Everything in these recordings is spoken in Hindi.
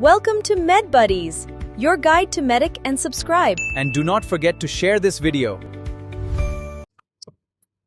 Welcome to Med Buddies, your guide to medic, and subscribe. And do not forget to share this video.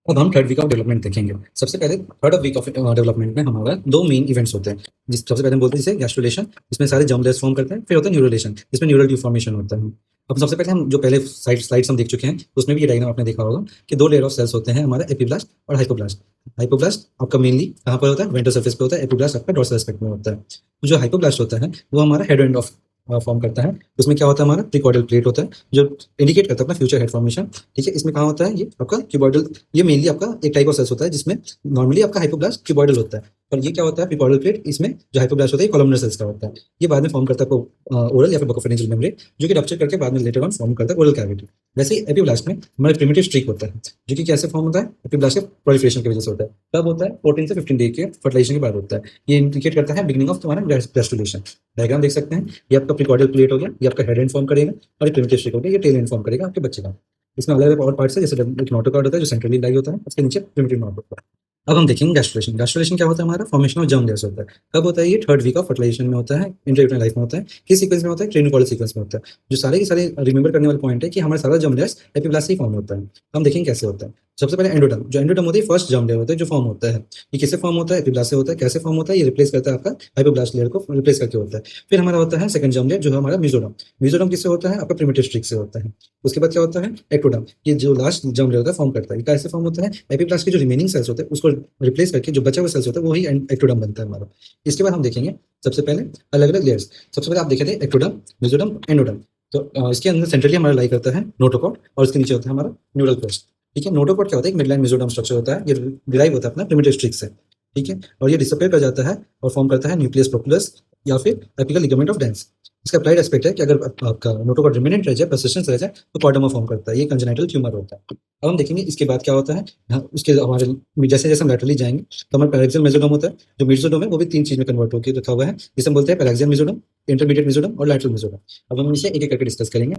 अब हम थर्ड वीक ऑफ डेवलपमेंट देखेंगे। सबसे पहले थर्ड वीक ऑफ डेवलपमेंट में हमारा दो मेन इवेंट्स होते हैं। सबसे पहले हम बोलते हैं जिसे गैस्ट्रुलेशन, इसमें सारे जर्म लेयर्स फॉर्म करते हैं। फिर होता है न्यूरोलेशन, इसमें न्यूरल डिफॉर्मेशन होता है। अब सबसे पहले हम जो पहले स्लाइड्स हम देख चुके हैं उसमें भी ये डायग्राम आपने देखा होगा कि दो लेयर ऑफ सेल्स होते हैं हमारा, एपिब्लास्ट और हाइपोब्लास्ट। हाइपोब्लास्ट आपका मेनली कहाँ पर होता है? वेंट्रल सरफेस पे होता है। एपिब्लास्ट आपका डोर्सल एस्पेक्ट में होता है। जो हाइपोब्लास्ट होता है वो हमारा हेड एंड ऑफ फॉर्म करता है। उसमें क्या होता है? हमारा प्रीकॉर्डियल प्लेट होता है जो इंडिकेट करता है अपना फ्यूचर हेड फॉर्मेशन। ठीक है, इसमें कहाँ होता है? ये आपका क्यूबॉइडल, ये मेनली आपका एक टाइप ऑफ सेल्स होता है जिसमें नॉर्मली आपका हाइपोब्लास्ट क्यूबॉइडल होता है, पर ये क्या होता है? प्रीकॉर्डियल प्लेट, इसमें जो हाइपोब्लास्ट होता है ये कॉलमनर सेल्स का होता है। ये बाद में फॉर्म करता है ओरल या फिर बकोफेरेंजियल मेम्ब्रेन, जो कि रप्चर करके बाद में लेटर ऑन फॉर्म करता है ओरल कैविटी। वैसे ही एपिब्लास्ट में हमारा प्रिमिटिव स्ट्रिक होता है जो कि कैसे फॉर्म होता है? एपिब्लास्ट के प्रोलिफरेशन की वजह से होता है। कब होता है? 14 से 15 डे के फर्टिलाइजेशन के बाद होता है। ये इंडिकेट करता है बिगिनिंग ऑफ तुम्हारा गैस्ट्रुलेशन। डायग्राम देख सकते हैं, ये आपका प्रीकॉर्डियल प्लेट हो गया, ये आपका हेड एंड फॉर्म करेगा, और ये प्रिमिटिव स्ट्रिक हो गया, ये टेल एंड फॉर्म करेगा आपके बच्चे का। इसमें अलग अलग और पार्ट्स है, जैसे एक नोटोकॉर्ड होता है जो सेंट्रली लाई होता है, उसके नीचे प्रिमिटिव नोट होता है। अब हम देखेंगे गैस्ट्रुलेशन। गैस्ट्रुलेशन क्या होता है? हमारा फॉर्मेशन ऑफ जर्म लेयर्स होता है। कब होता है? ये थर्ड वीक ऑफ फर्टिलाइजेशन में होता है, इंट्रायूटेराइन लाइफ में होता है। किस सीक्वेंस में होता है? क्रेनियोकॉर्डियल सीक्वेंस में होता है। जो सारे के सारे रिमेंबर करने वाले पॉइंट है कि हमारा सारा जर्म लेयर्स एपिब्लास्ट से ही फॉर्म होता है। हम देखेंगे कैसे होता है। सबसे पहले एंडोडर्म, जो एंडोडर्म होता है फर्स्ट जर्म लेयर होता है जो फॉर्म होता है। ये किससे फॉर्म होता है? एपिब्लास्ट से होता है। कैसे फॉर्म होता है? ये रिप्लेस करता है आपका हाइपोब्लास्ट लेयर को, रिप्लेस करके होता है। फिर हमारा होता है सेकंड जर्म लेयर जो है हमारा मेसोडर्म। मेसोडर्म किससे होता है? आपका प्रिमिटिव स्ट्रिक से होता है। उसके बाद क्या होता है? एक्टोडर्म, ये जो लास्ट जर्म लेयर होता है फॉर्म करता है। ये कैसे फॉर्म होता है? एपिब्लास्ट के जो रिमेनिंग सेल्स होते हैं उसको रिप्लेस करके जो बचा हुआ सेल्स होता है वही एक्टोडर्म बनता है हमारा। इसके बाद हम देखेंगे सबसे पहले अलग अलग लेयर्स। सबसे पहले आप देखे थे एक्टोडर्म, मेसोडर्म, एंडोडर्म। तो इसके अंदर सेंट्रली हमारा लाई करता है नोटोकॉर्ड, और उसके नीचे होता है हमारा न्यूरल क्रस्ट। ठीक है, नोटोकॉर्ड क्या होता है? एक मिडलाइन मेसोडर्म स्ट्रक्चर होता है, ये डिराइव होता है अपना प्रिमिटिव स्ट्रिक से। ठीक है, और ये डिसअपियर कर जाता है और फॉर्म करता है न्यूक्लियस प्रोकुलस या फिर एपिकल लिगामेंट ऑफ डेंस। इसका अप्लाइड एस्पेक्ट है कि अगर आपका नोटोकॉर्ड रिमेनेंट रह जाए, पर्सिस्टेंस रह जाए, तो कॉर्डोमा फॉर्म करता है। ये कंजेनिटल ट्यूमर होता है। अब हम देखेंगे इसके बाद क्या होता है। उसके हमारे जैसे जैसे हम लैटरली जाएंगे तो हमारा पैराक्सियल मेसोडर्म होता है। जो मेसोडर्म है वो भी तीन चीज में कन्वर्ट होकर रखा हुआ है, जिसे हम बोलते हैं पैराक्सियल मेसोडर्म, इंटरमीडिएट मेसोडर्म और लैटरल मेसोडर्म। अब हम इसे एक एक करके डिस्कस करेंगे।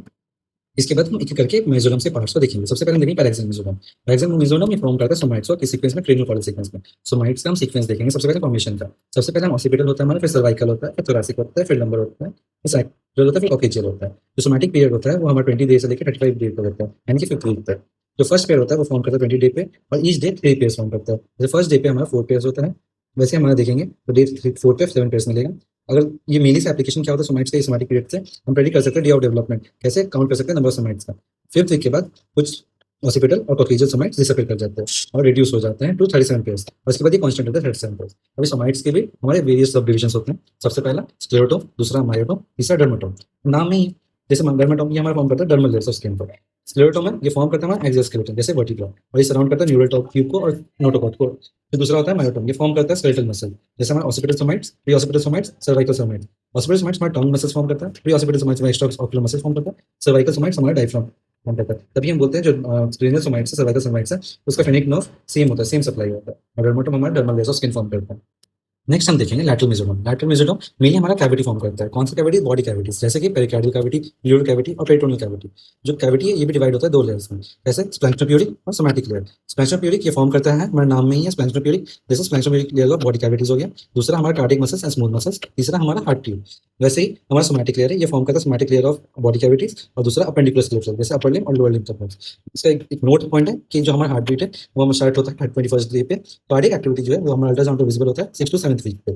इसके बाद हम एक एक करके मेसोडर्म से पार्ट्स को देखेंगे। सबसे पहले हम देखेंगे पैराक्सियल मेसोडर्म। पैराक्सियल मेसोडर्म ये फॉर्म करता है सोमाइट्स और किस सीक्वेंस में? क्रेनियोकॉर्डियल सीक्वेंस में। सोमाइट्स का हम सीक्वेंस देखेंगे सबसे पहले फॉर्मेशन का। सबसे पहले हम ऑसिपिटल होता है हमारा, फिर सर्वाइकल होता है, फिर थोरैसिक होता है, फिर लंबर होता है, फिर सैक्रल होता है, फिर कॉकेजियल होता है। जो सोमैटिक पीरियड होता है वो हमारा 20 डे से लेकर 35 डे तक होता है, यानी कि 5th वीक तक। जो फर्स्ट पेयर होता है वो फॉर्म करता है 20 डे पे, और ईच डे 3 पेयर्स फॉर्म करता है। जैसे फर्स्ट डे पे हमारा 4 पेयर्स होता है, वैसे हमारा देखेंगे तो डे 4 पे 7 पेयर्स मिलेगा। अगर ये मेनली से एप्लीकेशन क्या होता है सोमाइट्स के सोमैटिक पीरियड से हम प्रेडिक्ट कर सकते हैं डे ऑफ डेवलपमेंट, कैसे काउंट कर सकते हैं नंबर ऑफ सोमाइट्स का। 5th वीक के बाद कुछ ऑसिपिटल और कॉकेजियल सोमाइट्स डिसअपियर कर जाते हैं और रिड्यूस हो जाते हैं टू 37 पेयर्स, और उसके बाद ये कांस्टेंट होता है 37 पेयर्स। अभी सोमाइट्स के भी हमारे वेरियस सब डिविजन्स होते हैं। सबसे पहला स्क्लेरोटोम, दूसरा मायोटोम, तीसरा डर्मेटोम। नाम में ही जैसे डर्मेटोम ये हमारा फॉर्म करता है डर्मल लेयर्स ऑफ स्किन पर। स्क्लेरोटोम है ये फॉर्म करता है हमारा एक्सोस्केलेटन जैसे वर्टिब्रा, और ये सराउंड करता है न्यूरल ट्यूब को और नोटोकॉर्ड को। फिर दूसरा होता है मायोटोम, ये फॉर्म करता है स्केलेटल मसल, जैसे हमारा occipital somites, pre occipital somites, cervical somites. Occipital somites हमारा टंग मसल्स फॉर्म करता है, प्री ऑसिपिटल सोमाइट्स हमारा एक्स्ट्रा ऑक्यूलर मसल फॉर्म करता है, सर्वाइकल सोमाइट्स हमारा डायफ्राम फॉर्म करता है। तभी हम बोलते हैं जो क्रेनियल सोमाइट्स है, सर्वाइकल सोमाइट्स है, उसका फेनिक नर्व सेम होता है, सेम सप्लाई होता है, और डर्मेटोम हमारा dermal layers of skin form करता है। नेक्स्ट हम देखेंगे lateral mesoderm. Lateral mesoderm mainly हमारा कैविटी फॉर्म करता है। कौन सा कैविटी? बॉडी कैविटीज, जैसे कि पेरिकार्डियल कैविटी, न्यूरल कैविटी और पेरिटोनियल कैविटी। जो कैविटी है ये भी डिवाइड होता है 2 लेयर्स में, जैसे स्प्लैंक्टोप्यूरिक और सोमैटिक लेयर। स्प्लैंक्टोप्यूरिक ये फॉर्म करता है हमारे नाम में ही है स्प्लैंक्टोप्यूरिक, जैसे स्प्लैंक्टोप्यूरिक लेयर ऑफ बॉडी कैविटीज हो गया। दूसरा हमारा cardiac muscles and smooth muscles, तीसरा हमारा हार्ट ट्यूब। वैसे ही हमारा सोमैटिक लेयर है, ये फॉर्म करता है somatic layer of body cavities, और दूसरा अपेंडिकुलर स्केलेटल, जैसे अपर लिम्ब और लोअर लिम्ब तक। इसका एक नोट पॉइंट है कि जो हमारा हार्ट बीट है वो हमें स्टार्ट होता है 21st डे पे। कार्डियक एक्टिविटी जो है वो हमारा अल्ट्रासाउंड पे विजिबल होता है 6 to 7th वीक पे।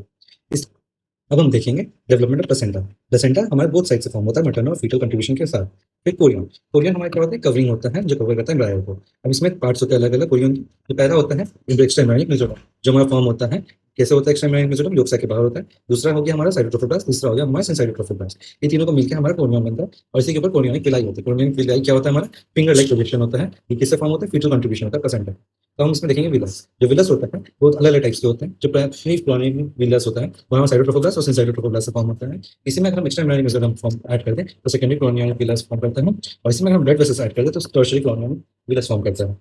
अब हम देखेंगे डेवलपमेंट ऑफ प्लेसेंटा। प्लेसेंटा हमारे बोथ साइड से फॉर्म होता है मैटरनल और फीटल कंट्रीब्यूशन के साथ। फिर कोरियन, कोरियन हमारे क्या होता है? कवरिंग होता है जो कवर करता है एम्ब्रायो को। अब इसमें पार्ट्स होते हैं अलग अलग कोरियन। जो पहला होता है एक्स्ट्रा एम्ब्रायोनिक मेसोडर्म, जो हमारा फॉर्म होता है कैसे होता है? एक्स्ट्रा एम्ब्रायोनिक मेसोडर्म योक साइड के बाहर होता है। दूसरा हो गया हमारा साइटोट्रोफोब्लास्ट, तीसरा हो गया हमारा साइटोट्रोफोब्लास्ट। ये तीनों को मिलकर हमारा कोरियन बनता है, और इसी के ऊपर कोरियनिक विलाई होती है। कोरियनिक विलाई क्या होता है? हमारा फिंगर लाइक प्रोजेक्शन होता है। ये किससे फॉर्म होता है? फीटल कंट्रीब्यूशन होता है प्लेसेंटा। तो हम इसमें देखेंगे विलस। जो विलस होता है वो अलग अलग टाइप्स के होते हैं। जो प्राइमरी विलस होता है वो हमारा साइटोट्रोफोब्लास्ट और साइटोट्रोफोब्लास्ट से फॉर्म होता है। इसी में अगर हम extra embryonic mesoderm form add कर दें तो सेकेंडरी कोरियनिक विलस फॉर्म करता है, और इसमें अगर हम ब्लड वेसल्स ऐड कर दें तो टर्शियरी कोरियनिक विलस फॉर्म करता है।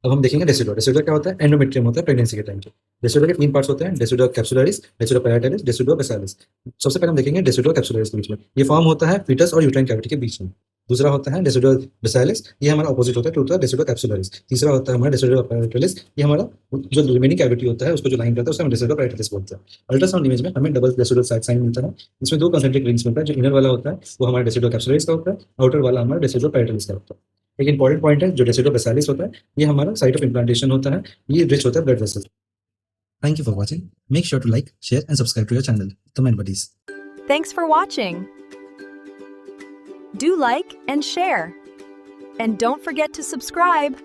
अब हम देखेंगे डेसिडुआ। डेसिडुआ क्या होता है? एंडोमेट्रियम होता है प्रेगनेंसी के टाइम पे। डेसिडुआ के 3 पार्ट्स होते हैं, decidua capsularis, decidua parietalis, decidua basalis. सबसे पहले हम देखेंगे डेसिडुआ कैप्सुलरिस के बीच में। ये फॉर्म होता है फीटस और यूट्राइन कैविटी के बीच में। दूसरा होता है डेसिडुआ बेसिलिस, ये हमारा ऑपोजिट होता है टू द डेसिडुआ कैप्सुलरिस। तीसरा होता है हमारा डेसिडुआ पैराइटलिस, ये हमारा जो रिमेनिंग कैविटी होता है उसको जो लाइन करता है उसे हम डेसिडुआ पैराइटलिस बोलते हैं। अल्ट्रासाउंड इमेज में हमें डबल डेसिडुआ साइन मिलता है, इसमें 2 कंसेंट्रिक रिंग्स मिलता है। जो इनर वाला होता है वो हमारा डेसिडुआ कैप्सुलरिस का होता है, आउटर वाला हमारा डेसिडुआ पैराइटलिस का होता है। एक इंपॉर्टेंट पॉइंट है जो डेसिडुआ बेसिलिस होता है, ये हमारा साइट ऑफ इम्प्लांटेशन होता है, ये रिच होता है blood vessels. Thank you for watching. Make sure to like, share and subscribe to your channel, The Mind Buddies. Thanks for watching. Do like and share. And don't forget to subscribe.